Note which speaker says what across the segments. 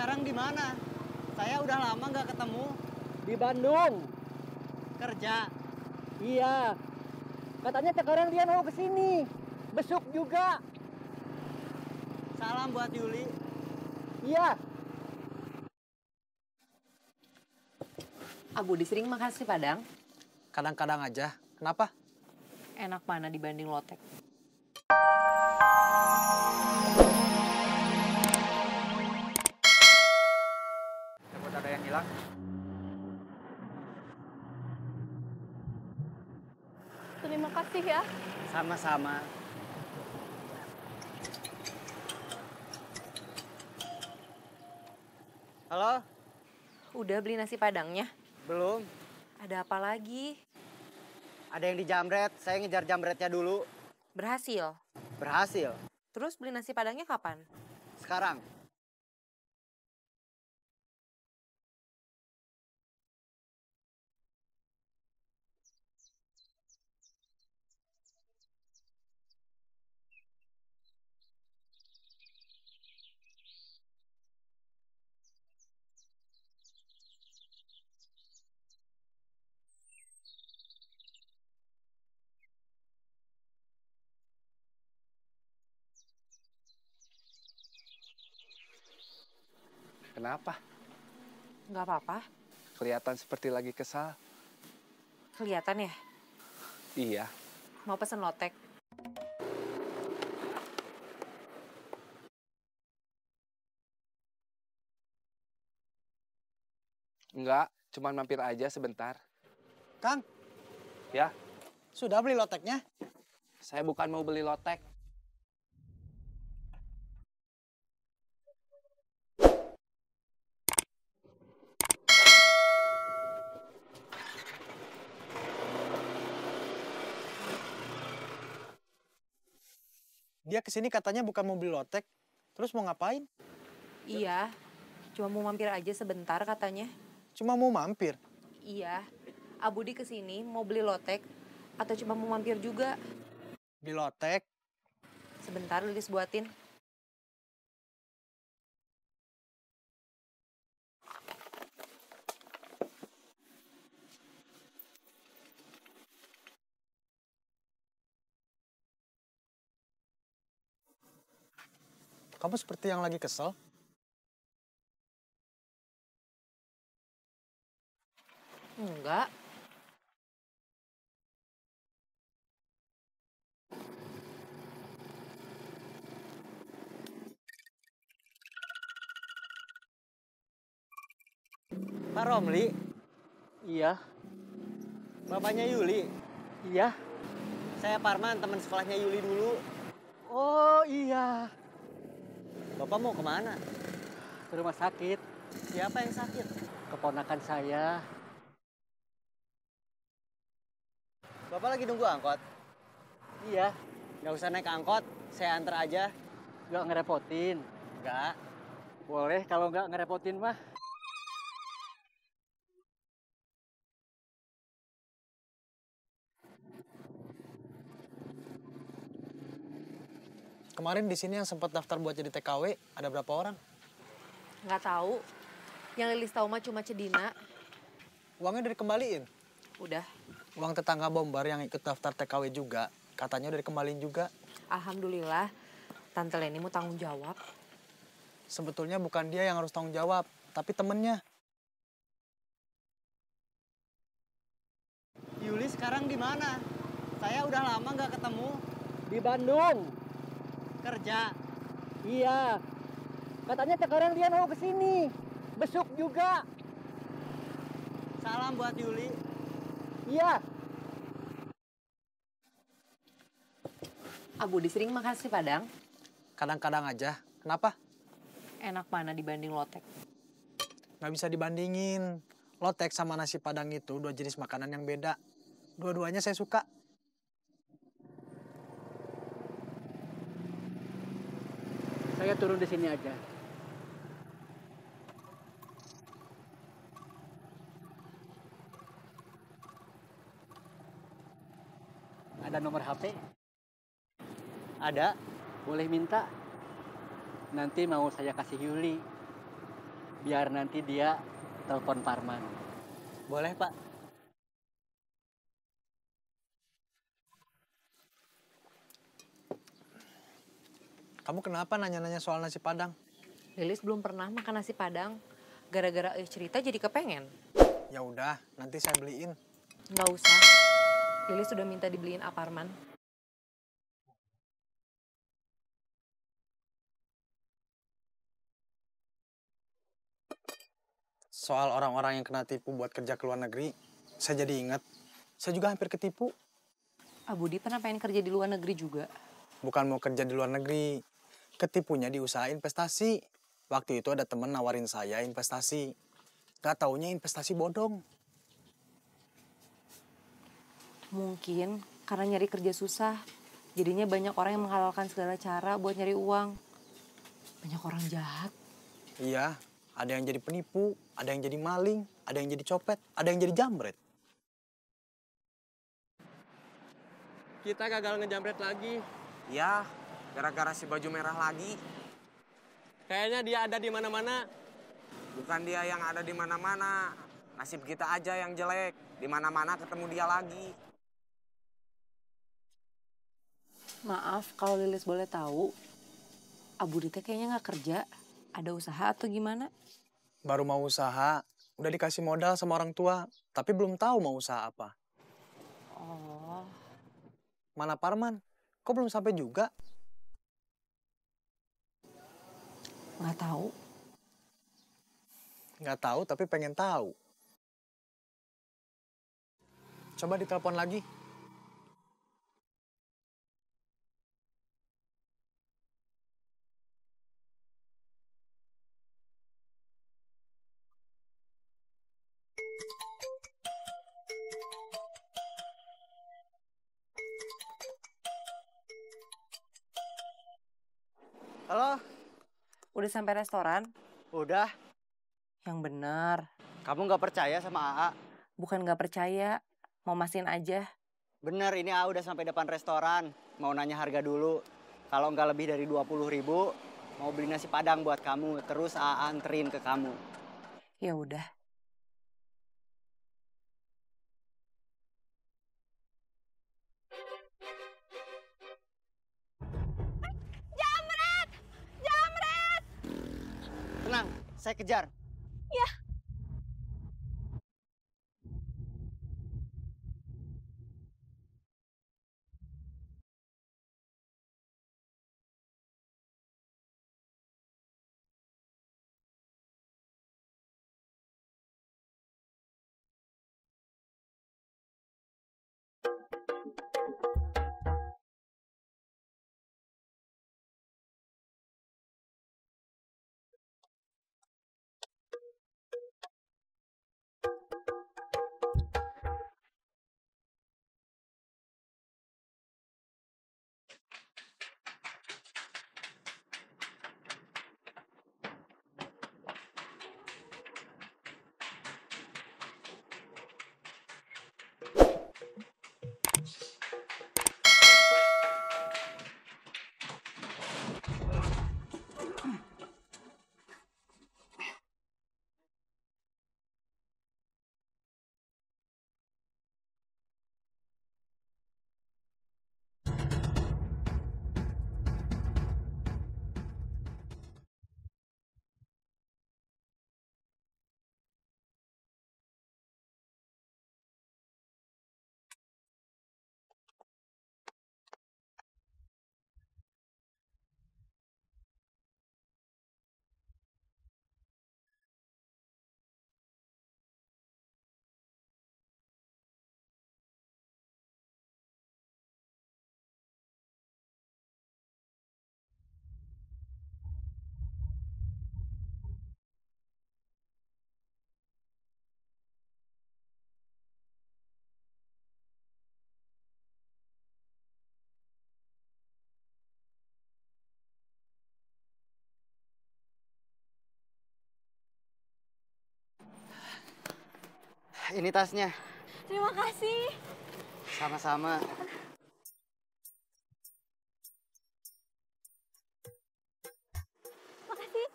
Speaker 1: sekarang di mana? Saya udah lama nggak ketemu.
Speaker 2: Di Bandung.
Speaker 1: Kerja.
Speaker 2: Iya. Katanya sekarang dia mau ke sini. Besok juga.
Speaker 1: Salam buat Yuli.
Speaker 2: Iya.
Speaker 3: Abu disering makan nasi Padang.
Speaker 1: Kadang-kadang aja. Kenapa?
Speaker 3: Enak mana dibanding lotek?
Speaker 1: Takut ada yang hilang.
Speaker 4: Terima kasih ya.
Speaker 1: Sama-sama. Halo?
Speaker 3: Udah beli nasi Padangnya?
Speaker 1: Belum.
Speaker 3: Ada apa lagi?
Speaker 1: Ada yang dijamret. Saya ngejar jamretnya dulu.
Speaker 3: Berhasil.
Speaker 1: Berhasil.
Speaker 3: Terus beli nasi Padangnya kapan?
Speaker 1: Sekarang.
Speaker 5: Kenapa?
Speaker 3: Nggak apa-apa.
Speaker 5: Kelihatan seperti lagi kesal.
Speaker 3: Kelihatan ya?
Speaker 5: Iya.
Speaker 3: Mau pesen lotek?
Speaker 5: Enggak, cuman mampir aja sebentar.
Speaker 1: Kang,
Speaker 5: Ya,
Speaker 1: sudah beli loteknya?
Speaker 5: saya bukan mau beli lotek.
Speaker 1: Dia kesini katanya bukan mau beli lotek. Terus mau ngapain?
Speaker 3: Iya. Cuma mau mampir aja sebentar katanya.
Speaker 1: Cuma mau mampir.
Speaker 3: Iya. Abudi kesini mau beli lotek atau cuma mau mampir juga?
Speaker 1: Beli lotek.
Speaker 3: Sebentar Lilis buatin.
Speaker 1: Kamu seperti yang lagi kesel.
Speaker 3: Enggak.
Speaker 1: Pak Romli,
Speaker 2: Iya.
Speaker 1: bapaknya Yuli.
Speaker 2: Iya.
Speaker 1: Saya Parman, teman sekolahnya Yuli dulu.
Speaker 2: Oh iya.
Speaker 1: Bapak mau kemana?
Speaker 2: Ke rumah sakit.
Speaker 1: Siapa yang sakit?
Speaker 2: Keponakan saya.
Speaker 1: Bapak lagi nunggu angkot?
Speaker 2: Iya.
Speaker 1: Nggak usah naik angkot, saya antar aja.
Speaker 2: Nggak ngerepotin.
Speaker 1: Nggak.
Speaker 2: Boleh kalau nggak ngerepotin mah.
Speaker 1: Kemarin di sini yang sempat daftar buat jadi TKW, ada berapa orang?
Speaker 3: Nggak tahu. Yang Lilis tahu mah cuma Cedina.
Speaker 1: Uangnya udah dikembaliin?
Speaker 3: Udah.
Speaker 1: Uang tetangga Bombar yang ikut daftar TKW juga, katanya udah dikembaliin juga.
Speaker 3: Alhamdulillah. Tante Leni mau tanggung jawab.
Speaker 1: Sebetulnya bukan dia yang harus tanggung jawab, tapi temennya. Yuli sekarang di mana? Saya udah lama nggak ketemu.
Speaker 2: Di Bandung.
Speaker 1: Kerja.
Speaker 2: Iya. Katanya sekarang dia mau ke sini. Besok juga.
Speaker 1: Salam buat Yuli.
Speaker 2: Iya.
Speaker 3: Abu disering makan nasi Padang.
Speaker 1: Kadang-kadang aja. Kenapa?
Speaker 3: Enak mana dibanding lotek?
Speaker 1: Nggak bisa dibandingin. Lotek sama nasi Padang itu dua jenis makanan yang beda. Dua-duanya saya suka.
Speaker 2: Saya turun di sini aja. Ada nomor HP?
Speaker 1: Ada.
Speaker 2: Boleh minta? Nanti mau saya kasih Yuli. biar nanti dia telepon Parman. Boleh, Pak?
Speaker 1: Kamu kenapa nanya-nanya soal nasi Padang?
Speaker 3: Lilis belum pernah makan nasi Padang. Gara-gara cerita jadi kepengen.
Speaker 1: Ya udah, nanti saya beliin.
Speaker 3: Nggak usah. Lilis sudah minta dibeliin Aparman.
Speaker 1: Soal orang-orang yang kena tipu buat kerja ke luar negeri, saya jadi ingat. Saya juga hampir ketipu.
Speaker 3: Budi pernah pengen kerja di luar negeri juga.
Speaker 1: Bukan mau kerja di luar negeri, ketipunya di usaha investasi. Waktu itu ada temen nawarin saya investasi. Gak taunya investasi bodong.
Speaker 3: Mungkin karena nyari kerja susah. Jadinya banyak orang yang menghalalkan segala cara buat nyari uang. Banyak orang jahat.
Speaker 1: Iya, ada yang jadi penipu, ada yang jadi maling, ada yang jadi copet, ada yang jadi jambret.
Speaker 6: Kita gagal ngejamret lagi.
Speaker 7: Ya, gara-gara si baju merah lagi.
Speaker 6: Kayaknya dia ada di mana-mana.
Speaker 7: Bukan dia yang ada di mana-mana. Nasib kita aja yang jelek. Di mana-mana ketemu dia lagi.
Speaker 3: Maaf kalau Lilis boleh tahu. Budi teh kayaknya nggak kerja. Ada usaha atau gimana?
Speaker 1: Baru mau usaha, udah dikasih modal sama orang tua, tapi belum tahu mau usaha apa.
Speaker 3: Oh,
Speaker 1: Mana Parman? Kok belum sampai juga?
Speaker 3: nggak tahu.
Speaker 1: Nggak tahu, tapi pengen tahu. Coba ditelepon lagi.
Speaker 2: Halo?
Speaker 3: Udah sampai restoran?
Speaker 2: Udah.
Speaker 3: Yang benar.
Speaker 2: Kamu nggak percaya sama AA?
Speaker 3: Bukan nggak percaya. Mau mastiin aja.
Speaker 2: Bener, ini AA udah sampai depan restoran. Mau nanya harga dulu. Kalau nggak lebih dari 20.000, mau beli nasi Padang buat kamu. Terus AA anterin ke kamu.
Speaker 3: Ya udah.
Speaker 2: Tenang, saya kejar. Ini tasnya.
Speaker 4: Terima kasih.
Speaker 2: Sama-sama.
Speaker 4: Makasih.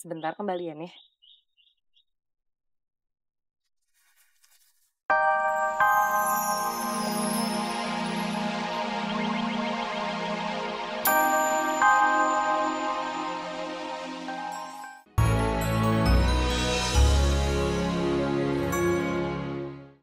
Speaker 3: Sebentar kembalian ya.